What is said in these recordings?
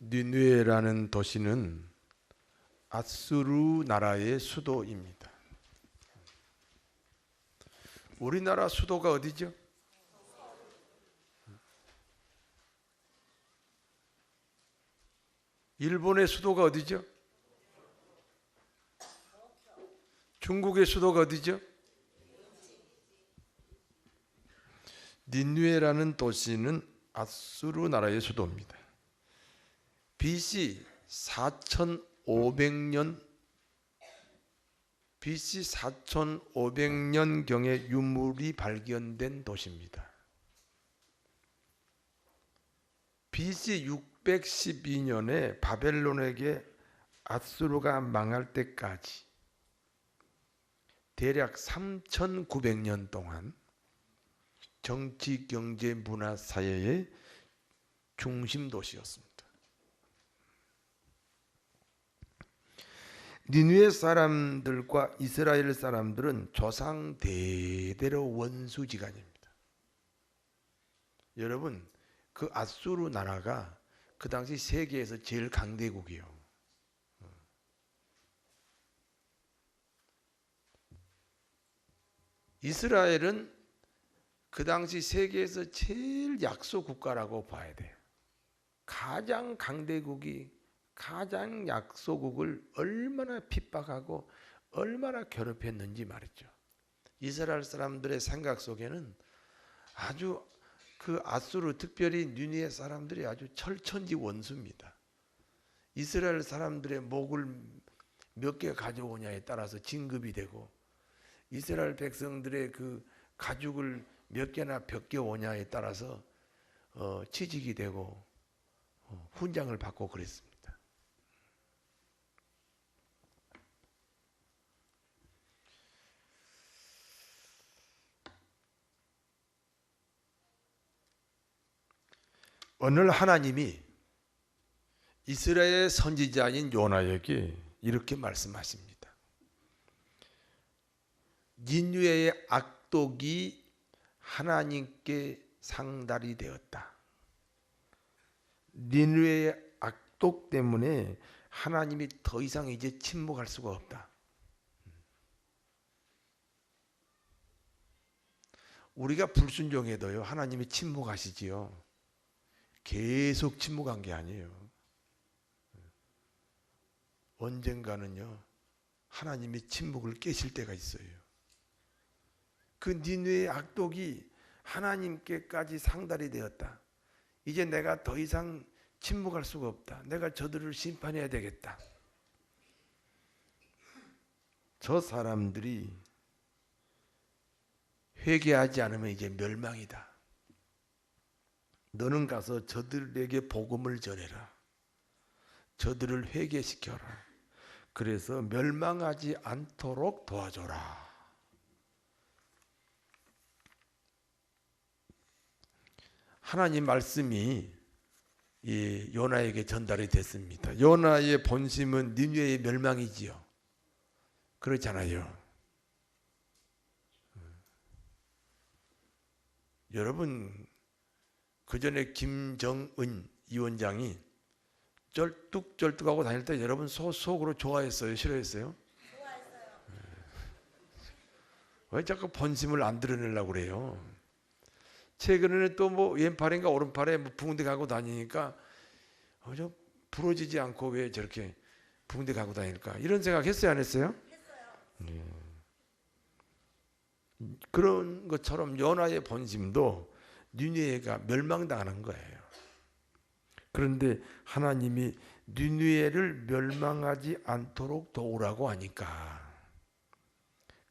니느웨라는 도시는 아수르 나라의 수도입니다. 우리나라 수도가 어디죠? 일본의 수도가 어디죠? 중국의 수도가 어디죠? 니느웨라는 도시는 아수르 나라의 수도입니다. BC 4500년경에 유물이 발견된 도시입니다. BC 612년에 바벨론에게 아수르가 망할 때까지 대략 3900년 동안 정치, 경제, 문화, 사회의 중심 도시였습니다. 니느웨 사람들과 이스라엘 사람들은 조상 대대로 원수지간입니다. 여러분, 그 아수르 나라가 그 당시 세계에서 제일 강대국이요. 이스라엘은 그 당시 세계에서 제일 약소 국가라고 봐야 돼요. 가장 강대국이 가장 약소국을 얼마나 핍박하고 얼마나 괴롭혔는지 말이죠. 이스라엘 사람들의 생각 속에는 아주 그 아수르, 특별히 니느웨 사람들이 아주 철천지 원수입니다. 이스라엘 사람들의 목을 몇 개 가져오냐에 따라서 진급이 되고, 이스라엘 백성들의 그 가죽을 몇 개나 벗겨오냐에 따라서 취직이 되고 훈장을 받고 그랬습니다. 어느 날 하나님이 이스라엘 선지자인 요나에게 이렇게 말씀하십니다. 니느웨의 악독이 하나님께 상달이 되었다. 니느웨의 악독 때문에 하나님이 더 이상 이제 침묵할 수가 없다. 우리가 불순종해도요, 하나님이 침묵하시지요. 계속 침묵한 게 아니에요. 언젠가는요, 하나님이 침묵을 깨실 때가 있어요. 그 니느웨의 악독이 하나님께까지 상달이 되었다. 이제 내가 더 이상 침묵할 수가 없다. 내가 저들을 심판해야 되겠다. 저 사람들이 회개하지 않으면 이제 멸망이다. 너는 가서 저들에게 복음을 전해라. 저들을 회개시켜라. 그래서 멸망하지 않도록 도와줘라. 하나님 말씀이 이 요나에게 전달이 됐습니다. 요나의 본심은 니느웨의 멸망이지요. 그렇잖아요. 여러분, 그 전에 김정은 위원장이 쩔뚝쩔뚝하고 다닐 때 여러분 속으로 좋아했어요? 싫어했어요? 좋아했어요. 왜 자꾸 본심을 안 드러내려고 그래요? 최근에는 또 뭐 왼팔인가 오른팔에 뭐 붕대 가고 다니니까 저 부러지지 않고 왜 저렇게 붕대 가고 다닐까? 이런 생각 했어요? 안 했어요? 했어요. 그런 것처럼 요나의 본심도 니느웨가 멸망당하는 거예요. 그런데 하나님이 니느웨를 멸망하지 않도록 도우라고 하니까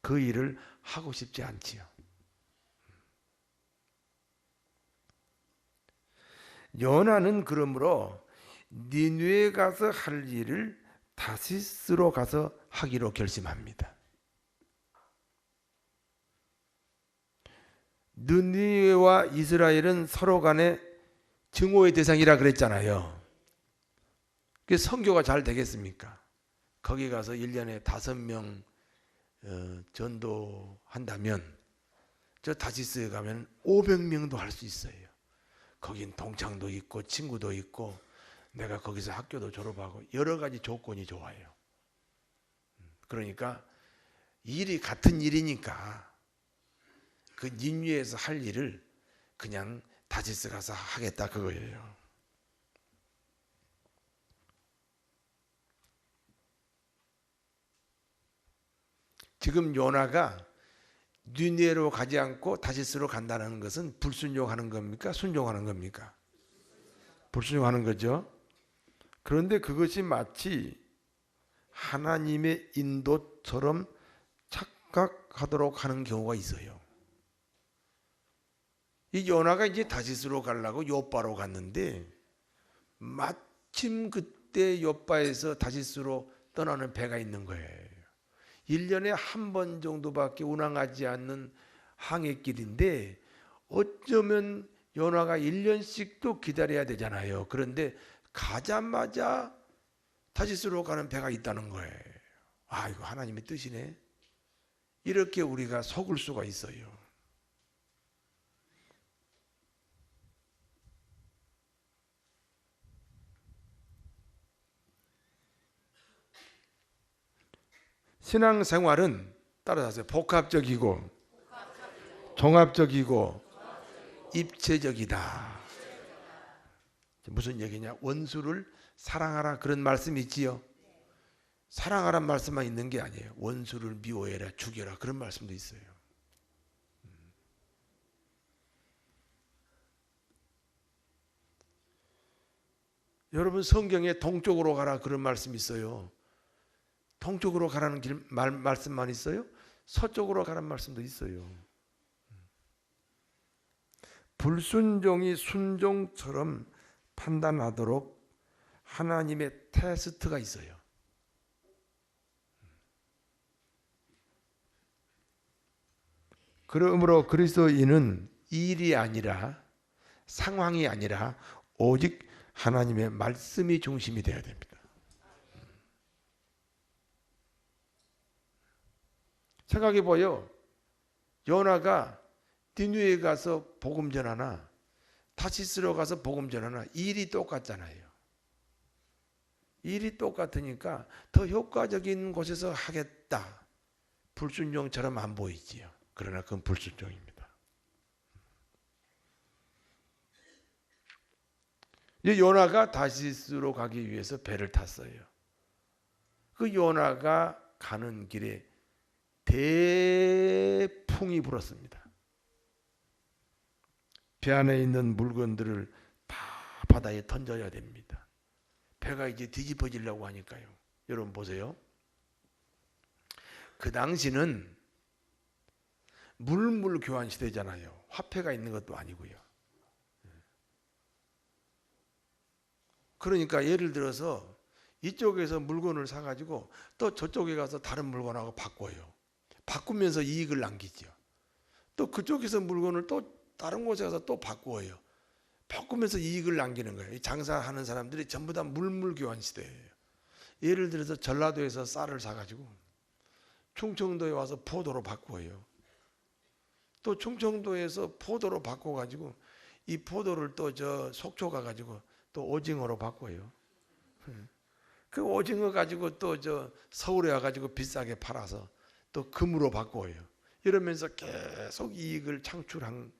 그 일을 하고 싶지 않지요. 요나는 그러므로 니느웨 가서 할 일을 다시스로 가서 하기로 결심합니다. 니느웨와 이스라엘은 서로 간에 증오의 대상이라 그랬잖아요. 그게 선교가 잘 되겠습니까? 거기 가서 1년에 5명 전도한다면 저 다시스에 가면 500명도 할 수 있어요. 거긴 동창도 있고 친구도 있고 내가 거기서 학교도 졸업하고 여러 가지 조건이 좋아요. 그러니까 일이 같은 일이니까 그 니느웨에서 할 일을 그냥 다시스 가서 하겠다 그거예요. 지금 요나가 니느웨로 가지 않고 다시스로 간다는 것은 불순종하는 겁니까? 순종하는 겁니까? 불순종하는 거죠. 그런데 그것이 마치 하나님의 인도처럼 착각하도록 하는 경우가 있어요. 이 요나가 이제 다시스로 가려고 요바로 갔는데 마침 그때 요바에서 다시스로 떠나는 배가 있는 거예요. 1년에 한 번 정도밖에 운항하지 않는 항해길인데 어쩌면 요나가 1년씩도 기다려야 되잖아요. 그런데 가자마자 다시스로 가는 배가 있다는 거예요. 아, 이거 하나님의 뜻이네. 이렇게 우리가 속을 수가 있어요. 신앙생활은 따라하세요. 복합적이고 종합적이고 입체적이다. 무슨 얘기냐? 원수를 사랑하라 그런 말씀이 있지요. 사랑하란 말씀만 있는 게 아니에요. 원수를 미워해라, 죽여라 그런 말씀도 있어요. 여러분 성경에 동쪽으로 가라 그런 말씀이 있어요. 동쪽으로 가라는 말씀만 있어요? 서쪽으로 가라는 말씀도 있어요. 불순종이 순종처럼 판단하도록 하나님의 테스트가 있어요. 그러므로 그리스도인은 일이 아니라 상황이 아니라 오직 하나님의 말씀이 중심이 되어야 됩니다. 생각해 보여. 요나가 니느웨에 가서 복음 전하나 다시스로 가서 복음 전하나 일이 똑같잖아요. 일이 똑같으니까 더 효과적인 곳에서 하겠다. 불순종처럼 안 보이지요. 그러나 그건 불순종입니다. 이 요나가 다시스로 가기 위해서 배를 탔어요. 그 요나가 가는 길에 대풍이 불었습니다. 배 안에 있는 물건들을 다 바다에 던져야 됩니다. 배가 이제 뒤집어지려고 하니까요. 여러분 보세요. 그 당시는 물물 교환 시대잖아요. 화폐가 있는 것도 아니고요. 그러니까 예를 들어서 이쪽에서 물건을 사가지고 또 저쪽에 가서 다른 물건하고 바꿔요. 바꾸면서 이익을 남기죠. 또 그쪽에서 물건을 또 다른 곳에 가서 또 바꾸어요. 바꾸면서 이익을 남기는 거예요. 장사하는 사람들이 전부 다 물물 교환 시대예요. 예를 들어서 전라도에서 쌀을 사가지고 충청도에 와서 포도로 바꾸어요. 또 충청도에서 포도로 바꿔가지고 이 포도를 또 저 속초 가가지고 또 오징어로 바꿔요. 그 오징어 가지고 또 저 서울에 와가지고 비싸게 팔아서 또 금으로 바꿔요. 이러면서 계속 이익을 창출한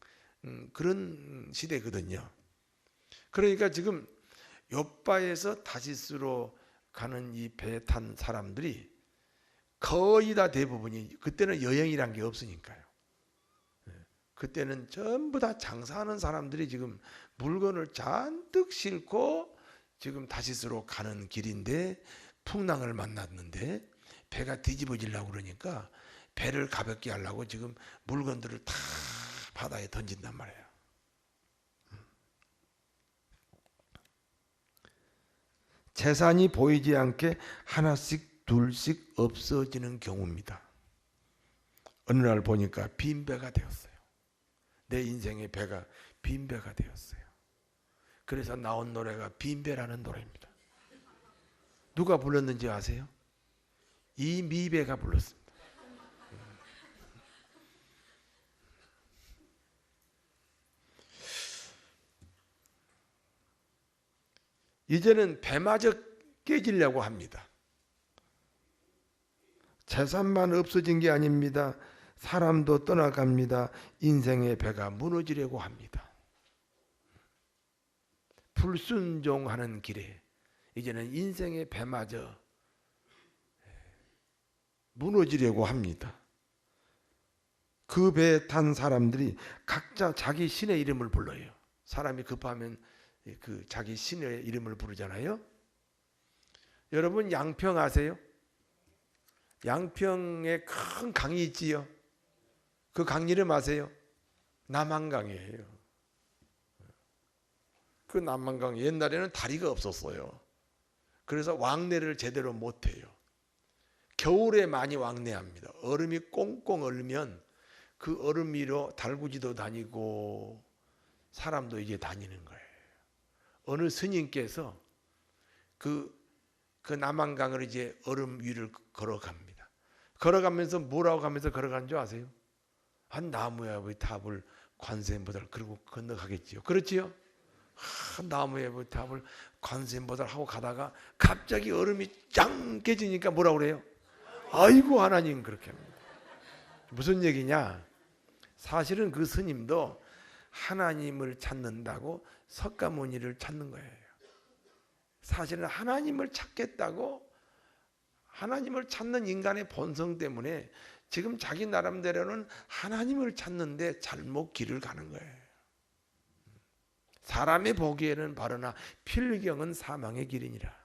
그런 시대거든요. 그러니까 지금 요바에서 다시스로 가는 이 배에 탄 사람들이 거의 다 대부분이 그때는 여행이란 게 없으니까요. 그때는 전부 다 장사하는 사람들이 지금 물건을 잔뜩 싣고 지금 다시스로 가는 길인데 풍랑을 만났는데 배가 뒤집어지려고 그러니까 배를 가볍게 하려고 지금 물건들을 다 바다에 던진단 말이에요. 재산이 보이지 않게 하나씩 둘씩 없어지는 경우입니다. 어느 날 보니까 빈 배가 되었어요. 내 인생의 배가 빈 배가 되었어요. 그래서 나온 노래가 빈배라는 노래입니다. 누가 불렀는지 아세요? 이미배가 불렀습니다. 이제는 배마저 깨지려고 합니다. 재산만 없어진 게 아닙니다. 사람도 떠나갑니다. 인생의 배가 무너지려고 합니다. 불순종하는 길에 이제는 인생의 배마저 무너지려고 합니다. 그 배에 탄 사람들이 각자 자기 신의 이름을 불러요. 사람이 급하면 그 자기 신의 이름을 부르잖아요. 여러분 양평 아세요? 양평에 큰 강이 있지요. 그 강 이름 아세요? 남한강이에요. 그 남한강 옛날에는 다리가 없었어요. 그래서 왕래를 제대로 못해요. 겨울에 많이 왕래합니다. 얼음이 꽁꽁 얼면 그 얼음 위로 달구지도 다니고 사람도 이제 다니는 거예요. 어느 스님께서 그 남한강을 이제 얼음 위를 걸어갑니다. 걸어가면서 뭐라고 하면서 걸어가는 줄 아세요? 한 나무에 탑을 관세음보살 그러고 건너가겠지요. 그렇지요? 나무에 탑을 관세음보살 하고 가다가 갑자기 얼음이 짱 깨지니까 뭐라고 그래요? 아이고 하나님 그렇게 합니다. 무슨 얘기냐? 사실은 그 스님도 하나님을 찾는다고 석가모니를 찾는 거예요. 사실은 하나님을 찾겠다고 하나님을 찾는 인간의 본성 때문에 지금 자기 나름대로는 하나님을 찾는데 잘못 길을 가는 거예요. 사람이 보기에는 바르나 필경은 사망의 길이니라.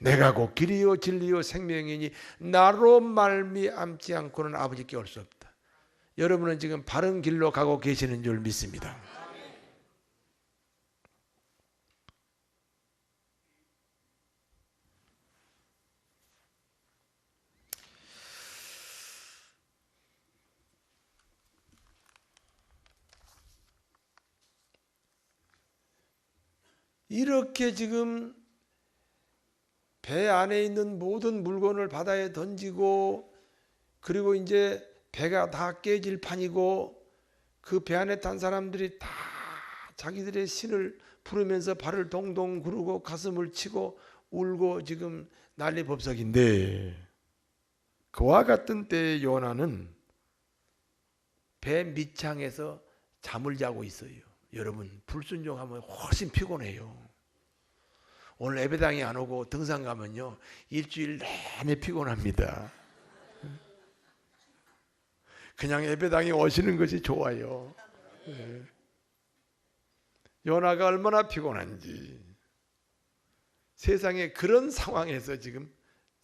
내가 곧 길이요 진리요 생명이니 나로 말미암지 않고는 아버지께 올 수 없다. 여러분은 지금 바른 길로 가고 계시는 줄 믿습니다. 이렇게 지금 배 안에 있는 모든 물건을 바다에 던지고 그리고 이제 배가 다 깨질 판이고 그 배 안에 탄 사람들이 다 자기들의 신을 부르면서 발을 동동 구르고 가슴을 치고 울고 지금 난리법석인데 그와 같은 때에 요나는 배 밑창에서 잠을 자고 있어요. 여러분 불순종하면 훨씬 피곤해요. 오늘 예배당에 안 오고 등산 가면요 일주일 내내 피곤합니다. 그냥 예배당에 오시는 것이 좋아요. 요나가 얼마나 피곤한지 세상에 그런 상황에서 지금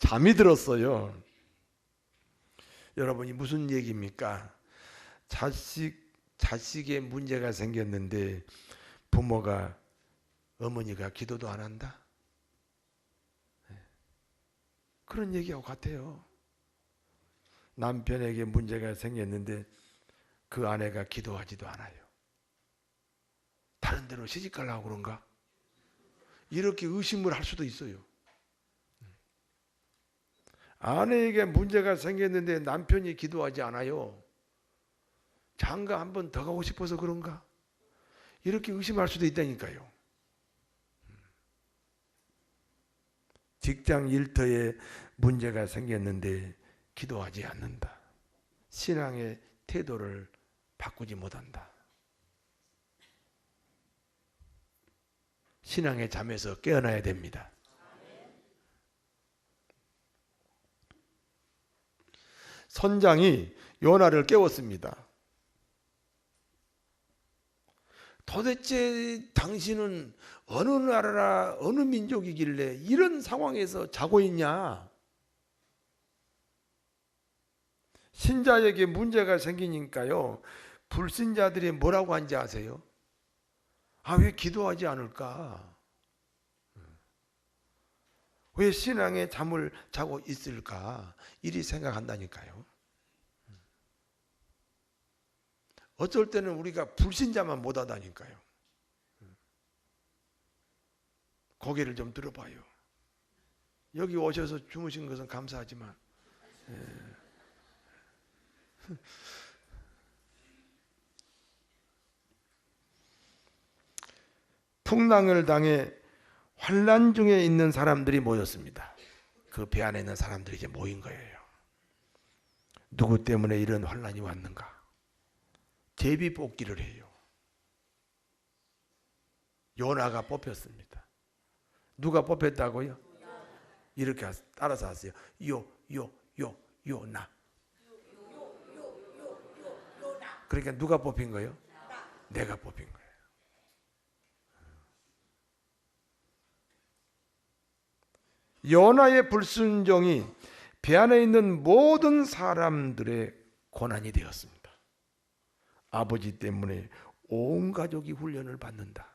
잠이 들었어요. 여러분이 무슨 얘기입니까? 자식에 문제가 생겼는데 부모가 어머니가 기도도 안 한다? 그런 얘기하고 같아요. 남편에게 문제가 생겼는데 그 아내가 기도하지도 않아요. 다른 데로 시집 가려고 그런가? 이렇게 의심을 할 수도 있어요. 아내에게 문제가 생겼는데 남편이 기도하지 않아요. 장가 한 번 더 가고 싶어서 그런가? 이렇게 의심할 수도 있다니까요. 직장 일터에 문제가 생겼는데 기도하지 않는다. 신앙의 태도를 바꾸지 못한다. 신앙의 잠에서 깨어나야 됩니다. 선장이 요나를 깨웠습니다. 도대체 당신은 어느 나라라 어느 민족이길래 이런 상황에서 자고 있냐? 신자에게 문제가 생기니까요. 불신자들이 뭐라고 한지 아세요? 아, 왜 기도하지 않을까? 왜 신앙의 잠을 자고 있을까? 이리 생각한다니까요. 어쩔 때는 우리가 불신자만 못하다니까요. 고개를 좀 들어봐요. 여기 오셔서 주무신 것은 감사하지만 풍랑을 당해 환난 중에 있는 사람들이 모였습니다. 그 배 안에 있는 사람들이 이제 모인 거예요. 누구 때문에 이런 환난이 왔는가? 제비뽑기를 해요. 요나가 뽑혔습니다. 누가 뽑혔다고요? 이렇게 따라서 하세요. 요나. 그러니까 누가 뽑힌 거예요? 내가 뽑힌 거예요. 요나의 불순종이 배 안에 있는 모든 사람들의 고난이 되었습니다. 아버지 때문에 온 가족이 훈련을 받는다.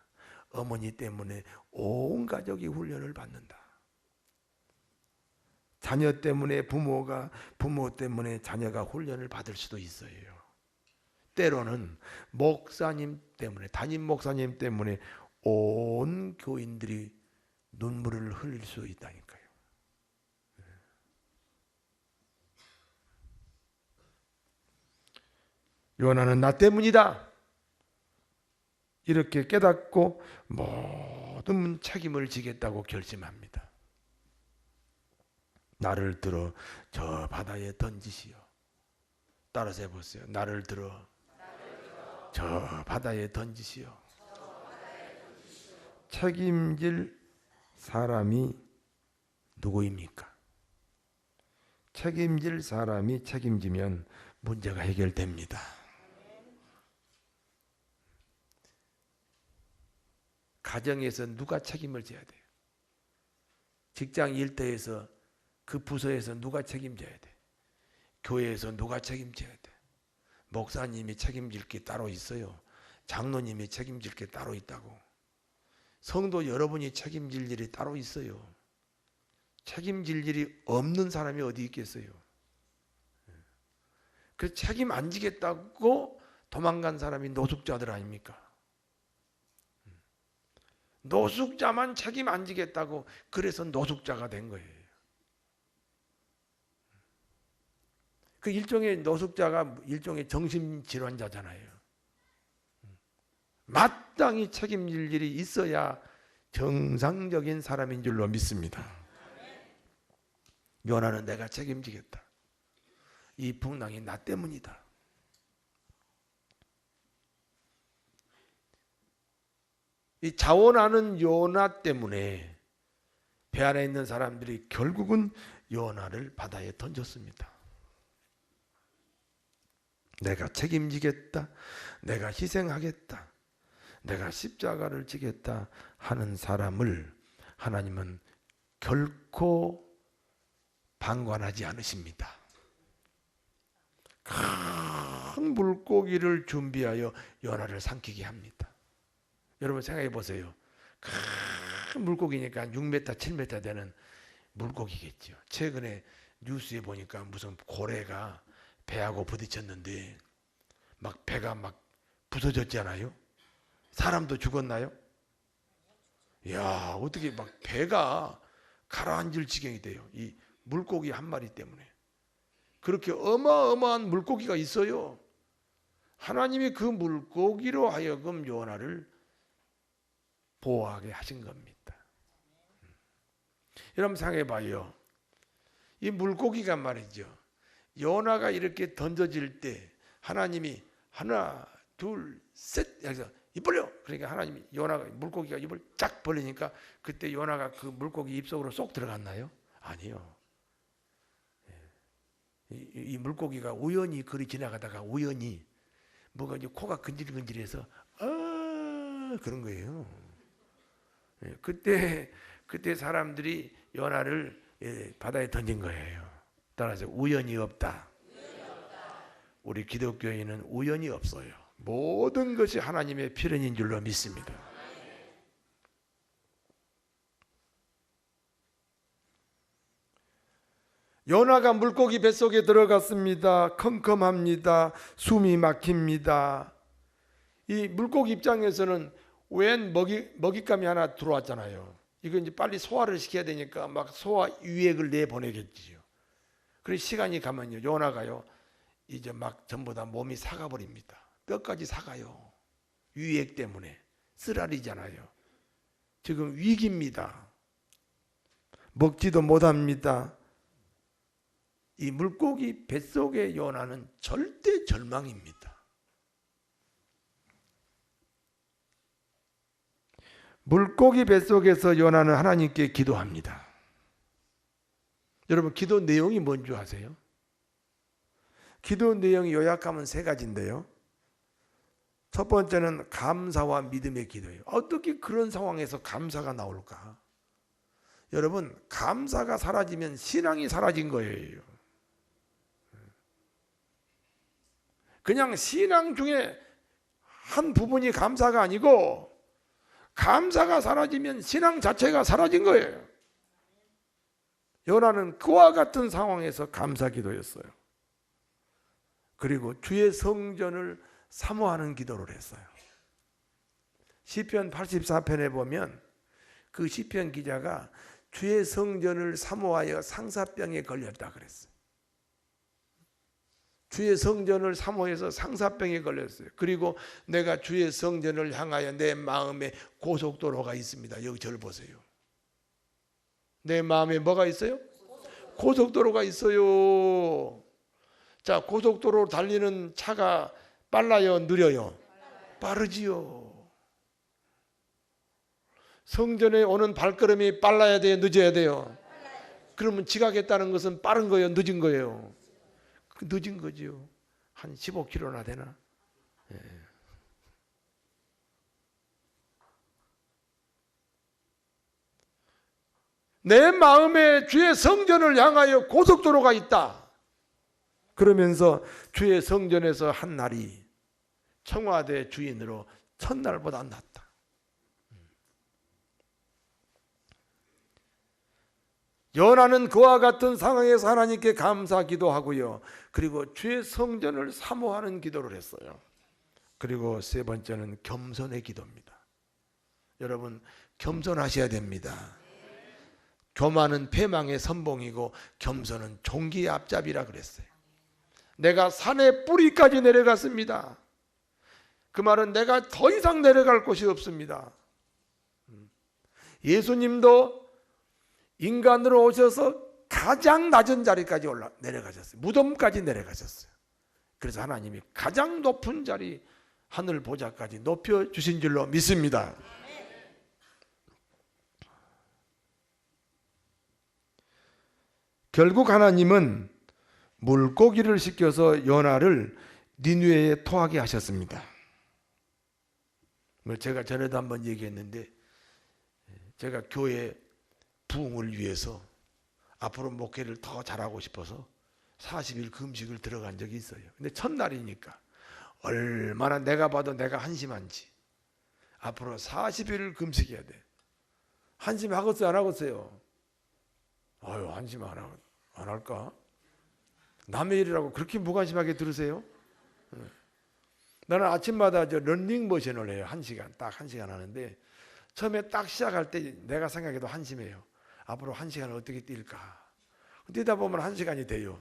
어머니 때문에 온 가족이 훈련을 받는다. 자녀 때문에 부모 때문에 자녀가 훈련을 받을 수도 있어요. 때로는 목사님 때문에, 담임 목사님 때문에 온 교인들이 눈물을 흘릴 수 있다니까요. 요나는 나 때문이다 이렇게 깨닫고 모든 책임을 지겠다고 결심합니다. 나를 들어 저 바다에 던지시오. 따라서 해보세요. 나를 들어 저 바다에 던지시오. 책임질 사람이 누구입니까? 책임질 사람이 책임지면 문제가 해결됩니다. 가정에서 누가 책임을 져야 돼요? 직장 일터에서 그 부서에서 누가 책임져야 돼? 교회에서 누가 책임져야 돼? 목사님이 책임질 게 따로 있어요. 장로님이 책임질 게 따로 있다고. 성도 여러분이 책임질 일이 따로 있어요. 책임질 일이 없는 사람이 어디 있겠어요? 그 책임 안 지겠다고 도망간 사람이 노숙자들 아닙니까? 노숙자만 책임 안 지겠다고 그래서 노숙자가 된 거예요. 그 일종의 노숙자가 일종의 정신질환자잖아요. 마땅히 책임질 일이 있어야 정상적인 사람인 줄로 믿습니다. 요나는 내가 책임지겠다. 이 풍랑이 나 때문이다. 이 자원하는 요나 때문에 배 안에 있는 사람들이 결국은 요나를 바다에 던졌습니다. 내가 책임지겠다. 내가 희생하겠다. 내가 십자가를 지겠다 하는 사람을 하나님은 결코 방관하지 않으십니다. 큰 물고기를 준비하여 요나를 삼키게 합니다. 여러분 생각해 보세요. 큰 물고기니까 6m, 7m 되는 물고기겠죠. 최근에 뉴스에 보니까 무슨 고래가 배하고 부딪혔는데 막 배가 막 부서졌잖아요. 사람도 죽었나요? 이야, 어떻게 막 배가 가라앉을 지경이 돼요. 이 물고기 한 마리 때문에. 그렇게 어마어마한 물고기가 있어요. 하나님이 그 물고기로 하여금 요나를 보호하게 하신 겁니다. 여러분 생각해 봐요. 이 물고기가 말이죠. 요나가 이렇게 던져질 때 하나님이 하나, 둘, 셋 해서 입 벌려. 그러니까 하나님이 요나가 물고기가 입을 쫙 벌리니까 그때 요나가 그 물고기 입속으로 쏙 들어갔나요? 아니요. 이 물고기가 우연히 그리 지나가다가 우연히 뭐가 이제 코가 근질근질해서 그런 거예요. 그때 사람들이 요나를 바다에 던진 거예요. 따라서 우연이 없다. 우리 기독교인은 우연이 없어요. 모든 것이 하나님의 필연인 줄로 믿습니다. 요나가 물고기 뱃속에 들어갔습니다. 컴컴합니다. 숨이 막힙니다. 이 물고기 입장에서는 웬 먹잇감이 하나 들어왔잖아요. 이거 이제 빨리 소화를 시켜야 되니까 막 소화 유액을 내보내겠지요. 그래서 시간이 가면요, 요나가요 이제 막 전부 다 몸이 사가버립니다. 뼈까지 사가요. 유액 때문에 쓰라리잖아요. 지금 위기입니다. 먹지도 못합니다. 이 물고기 뱃속의 요나는 절대 절망입니다. 물고기 뱃속에서 요나는 하나님께 기도합니다. 여러분, 기도 내용이 뭔지 아세요? 기도 내용이 요약하면 세 가지인데요. 첫 번째는 감사와 믿음의 기도예요. 어떻게 그런 상황에서 감사가 나올까? 여러분, 감사가 사라지면 신앙이 사라진 거예요. 그냥 신앙 중에 한 부분이 감사가 아니고 감사가 사라지면 신앙 자체가 사라진 거예요. 요나는 그와 같은 상황에서 감사 기도였어요. 그리고 주의 성전을 사모하는 기도를 했어요. 시편 84편에 보면 그 시편 기자가 주의 성전을 사모하여 상사병에 걸렸다 그랬어요. 주의 성전을 사모해서 상사병에 걸렸어요. 그리고 내가 주의 성전을 향하여 내 마음에 고속도로가 있습니다. 여기 저를 보세요. 내 마음에 뭐가 있어요? 고속도로가 있어요. 자, 고속도로 달리는 차가 빨라요, 느려요? 빠르지요. 성전에 오는 발걸음이 빨라야 돼요, 늦어야 돼요? 그러면 지각했다는 것은 빠른 거예요, 늦은 거예요? 늦은 거지요. 한 15km나 되나? 예. 내 마음에 주의 성전을 향하여 고속도로가 있다. 그러면서 주의 성전에서 한 날이 청와대 주인으로 첫날보다 낫다. 요나는 그와 같은 상황에서 하나님께 감사 기도하고요. 그리고 주의 성전을 사모하는 기도를 했어요. 그리고 세 번째는 겸손의 기도입니다. 여러분, 겸손하셔야 됩니다. 교만은 패망의 선봉이고 겸손은 종기의 앞잡이라 그랬어요. 내가 산의 뿌리까지 내려갔습니다. 그 말은 내가 더 이상 내려갈 곳이 없습니다. 예수님도 인간으로 오셔서 가장 낮은 자리까지 내려가셨어요. 무덤까지 내려가셨어요. 그래서 하나님이 가장 높은 자리 하늘 보좌까지 높여주신 줄로 믿습니다. 결국 하나님은 물고기를 시켜서 요나를 니느웨에 토하게 하셨습니다. 제가 전에도 한번 얘기했는데 제가 교회 부흥을 위해서 앞으로 목회를 더 잘하고 싶어서 40일 금식을 들어간 적이 있어요. 근데 첫날이니까 얼마나 내가 봐도 내가 한심한지 앞으로 40일을 금식해야 돼. 한심하겠어요, 안 하겠어요? 아유, 한심 안 할까? 남의 일이라고 그렇게 무관심하게 들으세요? 나는 아침마다 런닝머신을 해요. 1시간, 딱 1시간 하는데 처음에 딱 시작할 때 내가 생각해도 한심해요. 앞으로 1시간을 어떻게 뛸까? 뛰다 보면 1시간이 돼요.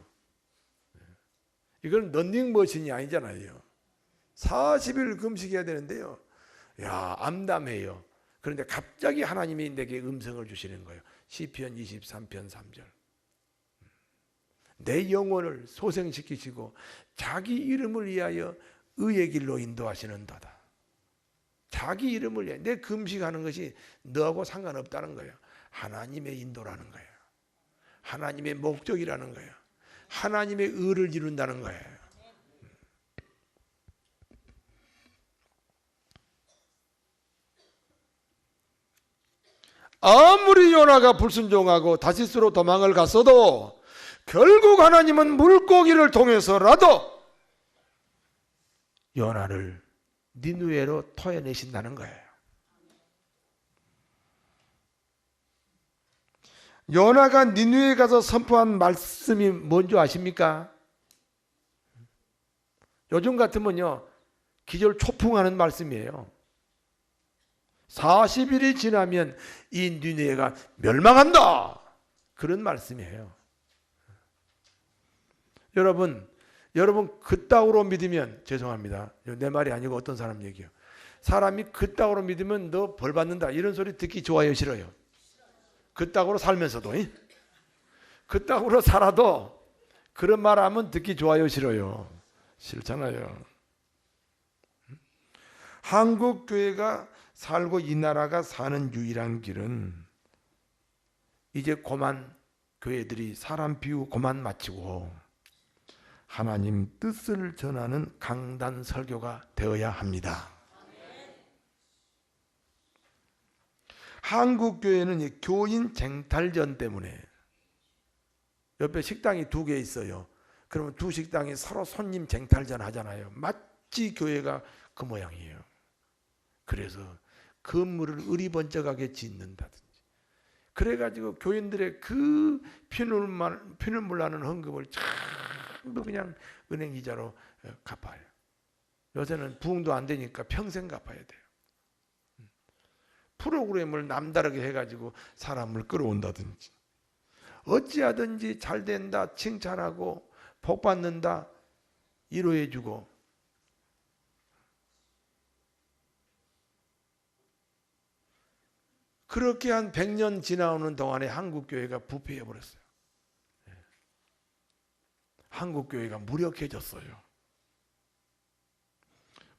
이건 런닝머신이 아니잖아요. 40일 금식해야 되는데요. 야, 암담해요. 그런데 갑자기 하나님이 내게 음성을 주시는 거예요. 시편 23편 3절. 내 영혼을 소생시키시고 자기 이름을 위하여 의의 길로 인도하시는도다. 자기 이름을 위해 내 금식하는 것이 너하고 상관없다는 거예요. 하나님의 인도라는 거예요. 하나님의 목적이라는 거예요. 하나님의 의를 이룬다는 거예요. 아무리 요나가 불순종하고 다시스로 도망을 갔어도 결국 하나님은 물고기를 통해서라도 요나를 니느웨로 토해내신다는 거예요. 요나가 니느웨에 가서 선포한 말씀이 뭔지 아십니까? 요즘 같으면요 기절 초풍하는 말씀이에요. 40일이 지나면 이 니느웨가 멸망한다, 그런 말씀이에요. 여러분 그따구로 믿으면, 죄송합니다, 내 말이 아니고 어떤 사람 얘기요, 사람이 그따구로 믿으면 너 벌 받는다 이런 소리 듣기 좋아요, 싫어요? 그따구로 살면서도 그따구로 살아도 그런 말 하면 듣기 좋아요, 싫어요? 싫잖아요. 한국 교회가 살고 이 나라가 사는 유일한 길은 이제 그만 교회들이 사람 비우 그만 마치고 하나님 뜻을 전하는 강단 설교가 되어야 합니다. 한국 교회는 교인 쟁탈전 때문에 옆에 식당이 2개 있어요. 그러면 2 식당이 서로 손님 쟁탈전 하잖아요. 마치 교회가 그 모양이에요. 그래서 건물을 으리번쩍하게 짓는다든지 그래가지고 교인들의 그 피눈물 나는 헌금을 전부 그냥 은행 이자로 갚아요. 요새는 부흥도 안 되니까 평생 갚아야 돼요. 프로그램을 남다르게 해가지고 사람을 끌어온다든지 어찌하든지 잘 된다 칭찬하고 복 받는다 위로해주고 그렇게 한 100년 지나오는 동안에 한국교회가 부패해버렸어요. 한국교회가 무력해졌어요.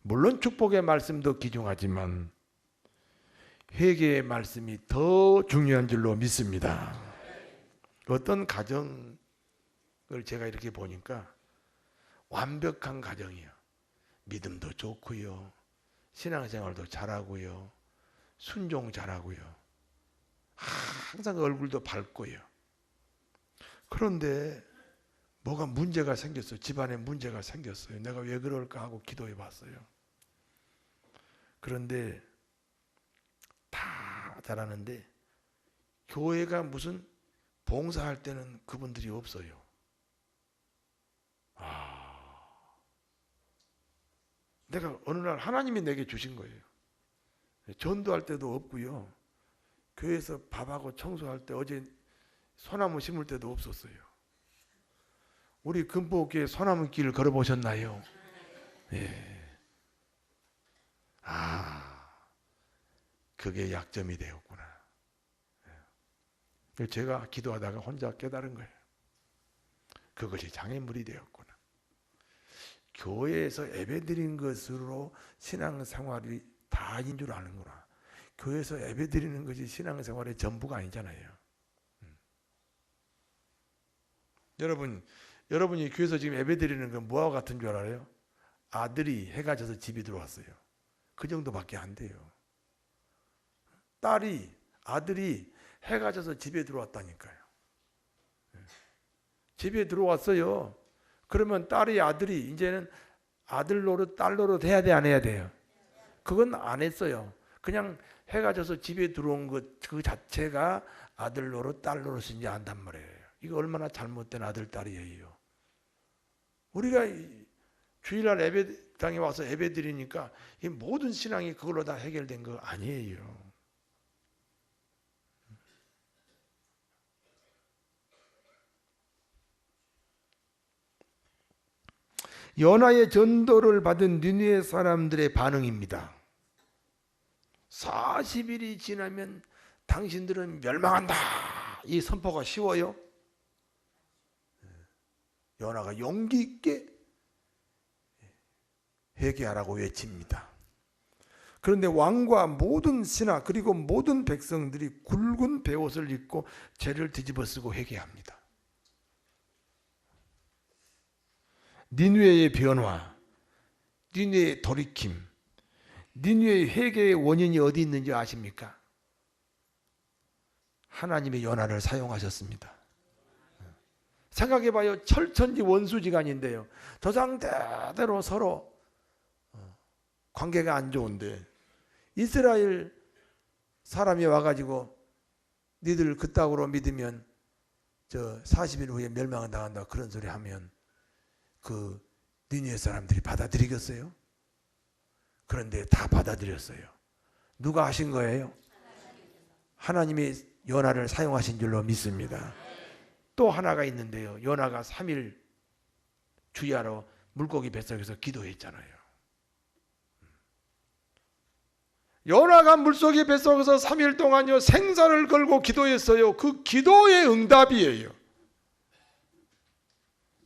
물론 축복의 말씀도 귀중하지만 회개의 말씀이 더 중요한 줄로 믿습니다. 어떤 가정을 제가 이렇게 보니까 완벽한 가정이에요. 믿음도 좋고요. 신앙생활도 잘하고요. 순종 잘하고요. 항상 얼굴도 밝고요. 그런데 뭐가 문제가 생겼어요. 집안에 문제가 생겼어요. 내가 왜 그럴까 하고 기도해 봤어요. 그런데 다 잘하는데 교회가 무슨 봉사할 때는 그분들이 없어요. 내가 어느 날 하나님이 내게 주신 거예요. 전도할 때도 없고요. 교회에서 밥하고 청소할 때 어제 소나무 심을 때도 없었어요. 우리 금포교회 소나무 길을 걸어보셨나요? 예. 그게 약점이 되었구나. 제가 기도하다가 혼자 깨달은 거예요. 그것이 장애물이 되었구나. 교회에서 예배드린 것으로 신앙생활이 다인 줄 아는구나. 교회에서 예배드리는 것이 신앙생활의 전부가 아니잖아요. 여러분이 교회에서 지금 예배드리는 건 뭐와 같은 줄 알아요? 아들이 해가 져서 집에 들어왔어요. 그 정도밖에 안 돼요. 아들이 해가 져서 집에 들어왔다니까요. 집에 들어왔어요. 그러면 아들이 이제는 아들 노릇 딸 노릇 해야 돼, 안 해야 돼요? 그건 안 했어요. 그냥 해가 져서 집에 들어온 것 그 자체가 아들 노릇 딸 노릇인지 안단 말이에요. 이거 얼마나 잘못된 아들 딸이에요. 우리가 주일날 예배당에 와서 예배 드리니까 이 모든 신앙이 그걸로 다 해결된 거 아니에요. 요나의 전도를 받은 니느웨 사람들의 반응입니다. 40일이 지나면 당신들은 멸망한다. 이 선포가 쉬워요? 요나가 용기 있게 회개하라고 외칩니다. 그런데 왕과 모든 신하 그리고 모든 백성들이 굵은 베옷을 입고 죄를 뒤집어쓰고 회개합니다. 니느웨의 변화, 니느웨의 돌이킴, 니느웨의 회개의 원인이 어디 있는지 아십니까? 하나님의 요나를 사용하셨습니다. 생각해봐요. 철천지 원수지간인데요. 조상대대로 서로 관계가 안 좋은데 이스라엘 사람이 와가지고 니들 그따구로 믿으면 저 40일 후에 멸망을 당한다 그런 소리 하면 그 니느웨 사람들이 받아들이겠어요? 그런데 다 받아들였어요. 누가 하신 거예요? 하나님이 요나를 사용하신 줄로 믿습니다. 또 하나가 있는데요. 요나가 3일 주야로 물고기 뱃속에서 기도했잖아요. 요나가 물속의 뱃속에서 3일 동안요 생사를 걸고 기도했어요. 그 기도의 응답이에요.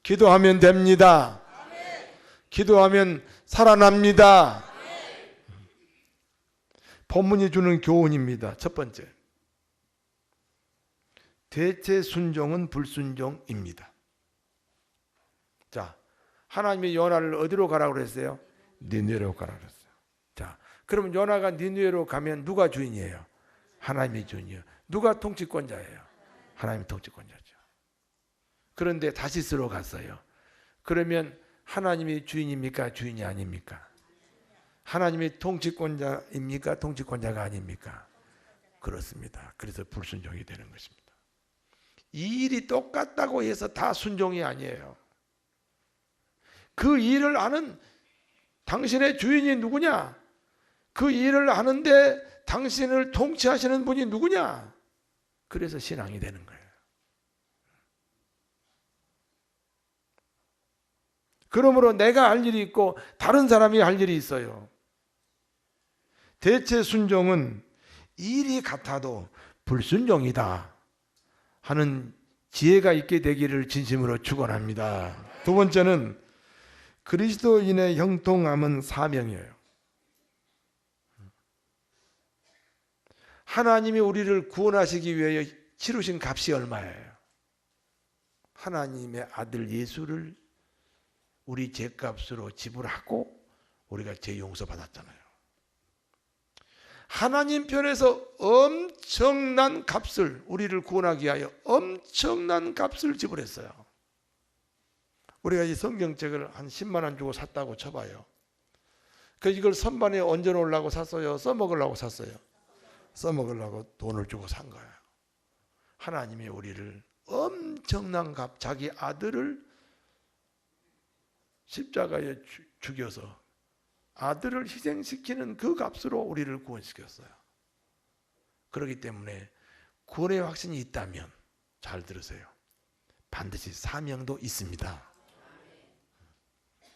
기도하면 됩니다. 기도하면 살아납니다. 본문이 주는 교훈입니다. 첫 번째, 대체 순종은 불순종입니다. 자, 하나님이 요나를 어디로 가라고 그랬어요? 니느웨로 가라고 그랬어요. 자, 그러면 요나가 니느웨로 가면 누가 주인이에요? 하나님이 주인이에요. 누가 통치권자예요? 하나님이 통치권자죠. 그런데 다시스로 갔어요. 그러면 하나님이 주인입니까? 주인이 아닙니까? 하나님이 통치권자입니까? 통치권자가 아닙니까? 그렇습니다. 그래서 불순종이 되는 것입니다. 이 일이 똑같다고 해서 다 순종이 아니에요. 그 일을 아는 당신의 주인이 누구냐? 그 일을 아는데 당신을 통치하시는 분이 누구냐? 그래서 신앙이 되는 거예요. 그러므로 내가 할 일이 있고 다른 사람이 할 일이 있어요. 대체 순종은 일이 같아도 불순종이다 하는 지혜가 있게 되기를 진심으로 축원합니다. 두 번째는 그리스도인의 형통함은 사명이에요. 하나님이 우리를 구원하시기 위하여 치르신 값이 얼마예요? 하나님의 아들 예수를 우리 죄값으로 지불하고 우리가 죄 용서받았잖아요. 하나님 편에서 엄청난 값을, 우리를 구원하기 위하여 엄청난 값을 지불했어요. 우리가 이 성경책을 한 10만 원 주고 샀다고 쳐봐요. 그래서 이걸 선반에 얹어 놓으려고 샀어요? 써먹으려고 샀어요? 써먹으려고 돈을 주고 산 거예요. 하나님이 우리를 엄청난 값, 자기 아들을 십자가에 죽여서 아들을 희생시키는 그 값으로 우리를 구원시켰어요. 그렇기 때문에 구원의 확신이 있다면 잘 들으세요. 반드시 사명도 있습니다.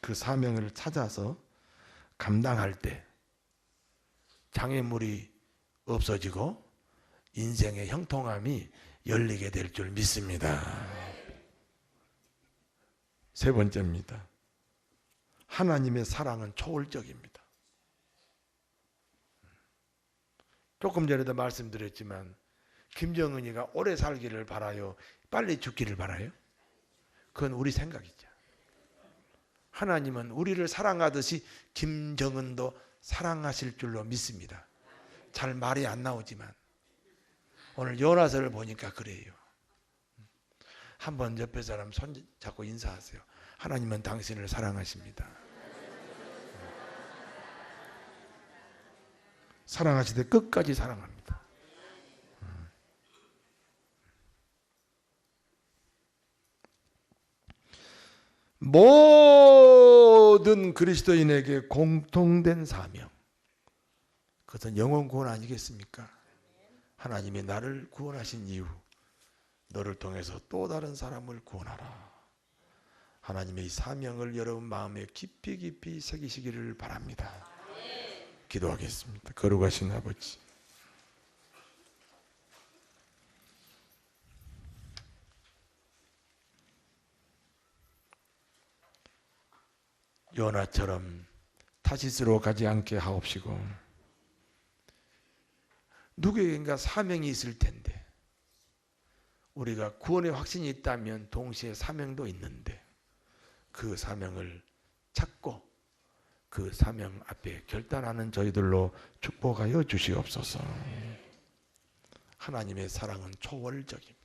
그 사명을 찾아서 감당할 때 장애물이 없어지고 인생의 형통함이 열리게 될 줄 믿습니다. 세 번째입니다. 하나님의 사랑은 초월적입니다. 조금 전에도 말씀드렸지만 김정은이가 오래 살기를 바라요? 빨리 죽기를 바라요? 그건 우리 생각이죠. 하나님은 우리를 사랑하듯이 김정은도 사랑하실 줄로 믿습니다. 잘 말이 안 나오지만 오늘 요나서를 보니까 그래요. 한번 옆에 사람 손 잡고 인사하세요. 하나님은 당신을 사랑하십니다. 사랑하시되 끝까지 사랑합니다. 모든 그리스도인에게 공통된 사명, 그것은 영혼 구원 아니겠습니까? 하나님이 나를 구원하신 이후 너를 통해서 또 다른 사람을 구원하라. 하나님의 이 사명을 여러분 마음에 깊이 깊이 새기시기를 바랍니다. 기도하겠습니다. 거룩하신 아버지, 요나처럼 타시스로 가지 않게 하옵시고 누구에겐가 사명이 있을 텐데 우리가 구원의 확신이 있다면 동시에 사명도 있는데 그 사명을 찾고 그 사명 앞에 결단하는 저희들로 축복하여 주시옵소서. 하나님의 사랑은 초월적입니다.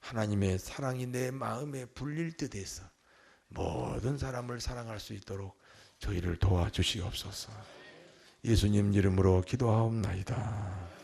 하나님의 사랑이 내 마음에 불릴 듯해서 모든 사람을 사랑할 수 있도록 저희를 도와주시옵소서. 예수님 이름으로 기도하옵나이다.